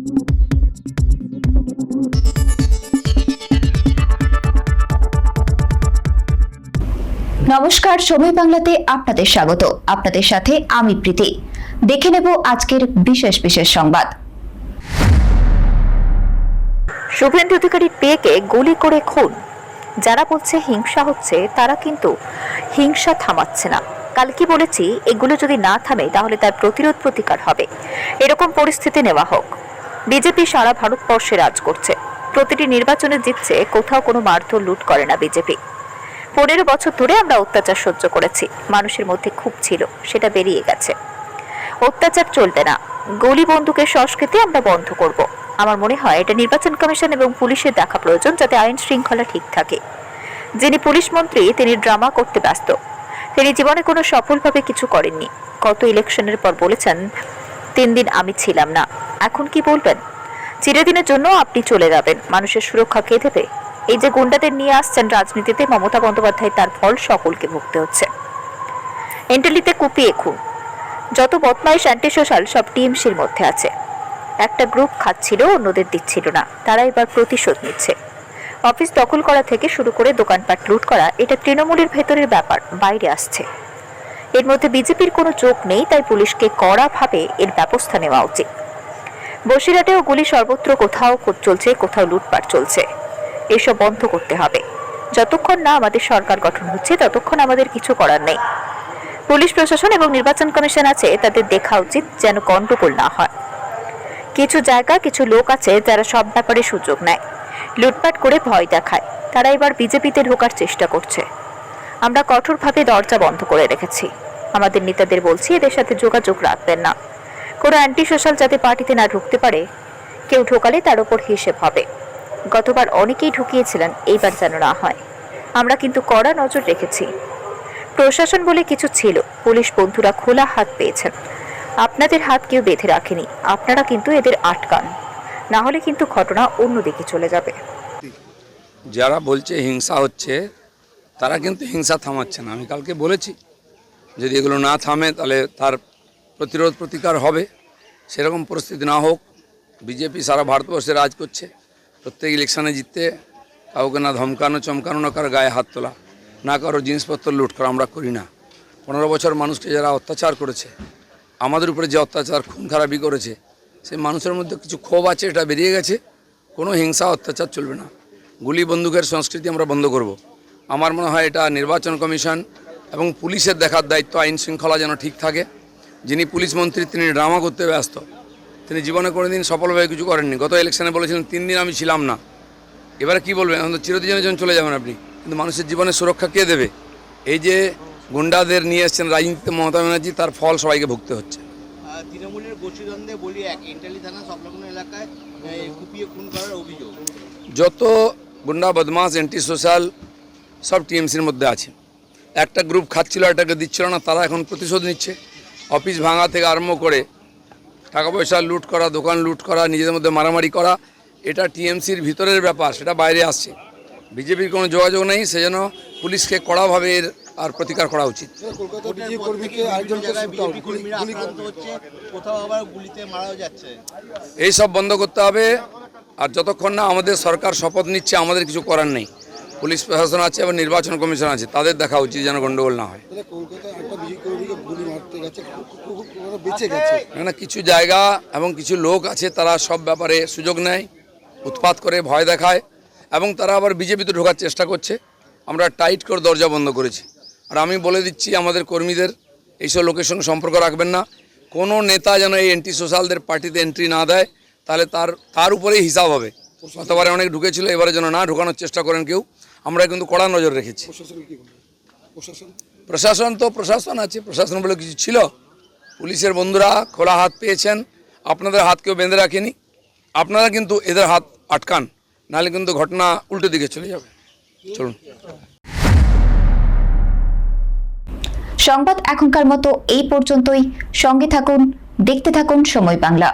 নমস্কার, সময় বাংলাতে আপনাদের স্বাগত। আপনাদের সাথে আমি প্রীতি। দেখে নেব আজকের বিশেষ বিশেষ সংবাদ। শুভেন্দু অধিকারীর মেয়েকে গুলি করে খুন। যারা বলছে হিংসা হচ্ছে, তারা কিন্তু হিংসা থামাচ্ছে না। কাল কি বলেছি, এগুলো যদি না থামে তাহলে তার প্রতিরোধ প্রতিকার হবে। এরকম পরিস্থিতি নেওয়া হোক। বিজেপি সারা ভারতবর্ষে রাজ করছে, প্রতিটি নির্বাচনে জিতছে, কোথাও কোনো মারধর লুট করে না বিজেপি। 15 বছর ধরে আমরা অত্যাচার সহ্য করেছি, মানুষের মধ্যে খুব ছিল, সেটা বেরিয়ে গেছে। অত্যাচার চলবে না, গুলি বন্দুকের সংস্কৃতি আমরা বন্ধ করব। আমার মনে হয় এটা নির্বাচন কমিশন এবং পুলিশের দেখা প্রয়োজন, যাতে আইন শৃঙ্খলা ঠিক থাকে। যিনি পুলিশ মন্ত্রী তিনি ড্রামা করতে ব্যস্ত। তিনি জীবনে কোনো সফলভাবে কিছু করেননি। গত ইলেকশনের পর বলেছেন 3 দিন আমি ছিলাম না। এখন কি বলবেন? চিরদিনের জন্য আপনি চলে যাবেন, মানুষের সুরক্ষা কে দেবে? এই যে গুন্ডাদের নিয়ে আসছেন রাজনীতিতে, মমতা বন্দ্যোপাধ্যায়, তার ফল সকলকে ভুগতে হচ্ছে। এন্টালিতে কুপিয়ে খুন। যত বদমাইশ অ্যান্টি সোশ্যাল সব টিএমসির মধ্যে আছে। একটা গ্রুপ খাচ্ছিল, অন্যদের দিচ্ছিল না, তারা এবার প্রতিশোধ নিচ্ছে। অফিস দখল করা থেকে শুরু করে দোকানপাট লুট করা, এটা তৃণমূলের ভেতরের ব্যাপার, বাইরে আসছে। এর মধ্যে বিজেপির কোনো যোগ নেই, তাই পুলিশকে কড়াভাবে এর ব্যবস্থা নেওয়া উচিত। বসিরহাটেও গুলি, সর্বত্র কোথাও চলছে, কোথাও লুটপাট চলছে। এসব বন্ধ করতে হবে। যতক্ষণ না আমাদের সরকার গঠন হচ্ছে ততক্ষণ আমাদের কিছু করার নেই। পুলিশ প্রশাসন এবং নির্বাচন কমিশন আছে, তাদের দেখা উচিত যেন গন্ডগোল না হয়। কিছু জায়গা, কিছু লোক আছে যারা সব ব্যাপারে সুযোগ নেয়, লুটপাট করে ভয় দেখায়। তারা এবার বিজেপিতে ঢোকার চেষ্টা করছে। আমরা কঠোরভাবে দরজা বন্ধ করে রেখেছি। আমাদের নেতাদের বলছি, এদের সাথে যোগাযোগ রাখবেন না। কোনো অ্যান্টি সোশ্যাল যাতে পার্টিতে না ঢুকতে পারে। কেউ ঢোকালে তার উপর হিসেব হবে। গতবার অনেকেই ঢুকিয়েছিলেন, এইবার যেন না হয়। আমরা কিন্তু কড়া নজর রেখেছি। প্রশাসন বলে কিছু ছিল, পুলিশ বন্ধুরা খোলা হাত পেয়েছেন। আপনাদের হাত কেউ বেঁধে রাখেনি, আপনারা কিন্তু এদের আটকান, না হলে কিন্তু ঘটনা অন্যদিকে চলে যাবে। যারা বলছে হিংসা হচ্ছে, তারা কিন্তু হিংসা থামাচ্ছে না। আমি কালকে বলেছি, যদি এগুলো না থামে তাহলে তার প্রতিরোধ প্রতিকার হবে। সেরকম পরিস্থিতি না হোক। বিজেপি সারা ভারতবর্ষে রাজ করছে। প্রত্যেক ইলেকশনে জিততে কাউকে না ধমকানো চমকানো, না কারো গায়ে হাত তোলা, না কারো জিনিসপত্র লুট করা আমরা করি না। 15 বছর মানুষকে যারা অত্যাচার করেছে, আমাদের উপরে যে অত্যাচার খুন খারাপি করেছে, সেই মানুষের মধ্যে কিছু ক্ষোভ আছে, এটা বেরিয়ে গেছে। কোনো হিংসা অত্যাচার চলবে না। গুলি বন্দুকের সংস্কৃতি আমরা বন্ধ করব। আমার মনে হয় এটা নির্বাচন কমিশন এবং পুলিশের দেখার দায়িত্ব, আইন শৃঙ্খলা যেন ঠিক থাকে। যিনি পুলিশ মন্ত্রী তিনি ড্রামা করতে ব্যস্ত। তিনি জীবনে কোনোদিন সফলভাবে কিছু করেননি। গত ইলেকশনে বলেছিলেন 3 দিন আমি ছিলাম না। এবারে কি বলবেন? এখন তো চিরদিনের জন্য চলে যাবেন আপনি, কিন্তু মানুষের জীবনের সুরক্ষা কে দেবে? এই যে গুন্ডাদের নিয়ে এসছেন রাজনীতিতে মমতা ব্যানার্জি, তার ফল সবাইকে ভুগতে হচ্ছে। তৃণমূলের গোষ্ঠীদ্বন্দ্বে বলি এন্টালি থানা সংলগ্ন এলাকায় কুপিয়ে খুন করার অভিযোগ। যত গুন্ডা বদমাস অ্যান্টি সোশ্যাল সব টিএমসির মধ্যে আছে। একটা গ্রুপ খাচ্ছিল, একটাকে দিচ্ছিল না, তারা এখন প্রতিশোধ নিচ্ছে। অফিস ভাঙা থেকে আরম্ভ করে টাকা পয়সা লুট করা, দোকান লুট করা, নিজেদের মধ্যে মারামারি করা, এটা টিএমসির ভিতরের ব্যাপার, সেটা বাইরে আসছে। বিজেপির কোনো যোগাযোগ নেই, সেজন্য পুলিশকে কড়াভাবে এর আর প্রতিকার করা উচিত। এই সব বন্ধ করতে হবে। আর যতক্ষণ না আমাদের সরকার শপথ নিচ্ছে, আমাদের কিছু করার নেই। পুলিশ প্রশাসন আছে এবং নির্বাচন কমিশন আছে, তাদের দেখা উচিত যেন গন্ডগোল না হয়। না, কিছু জায়গা এবং কিছু লোক আছে, তারা সব ব্যাপারে সুযোগ নেয়, উৎপাত করে, ভয় দেখায়, এবং তারা আবার বিজেপিতে ঢোকার চেষ্টা করছে। আমরা টাইট করে দরজা বন্ধ করেছি। আর আমি বলে দিচ্ছি আমাদের কর্মীদের, এইসব লোকের সঙ্গে সম্পর্ক রাখবেন না। কোনো নেতা যেন এই অ্যান্টি সোশ্যালদের পার্টিতে এন্ট্রি না দেয়, তাহলে তার উপরেই হিসাব হবে। গতবারে অনেক ঢুকেছিল, এবারে যেন না ঢোকানোর চেষ্টা করেন কেউ। আমরা কিন্তু কড়া নজর রেখেছি। প্রশাসন আছে, প্রশাসন বলে কিছু ছিল। পুলিশের বন্ধুরা খোলা হাত পেয়েছেন, আপনাদের হাত কেউ বেঁধে রাখেনি। আপনারা কিন্তু এদের হাত আটকান, নাহলে কিন্তু ঘটনা উল্টো দিকে চলে যাবে। চলুন। সংবাদ এখনকার মতো এই পর্যন্তই। সঙ্গে থাকুন, দেখতে থাকুন সময় বাংলা।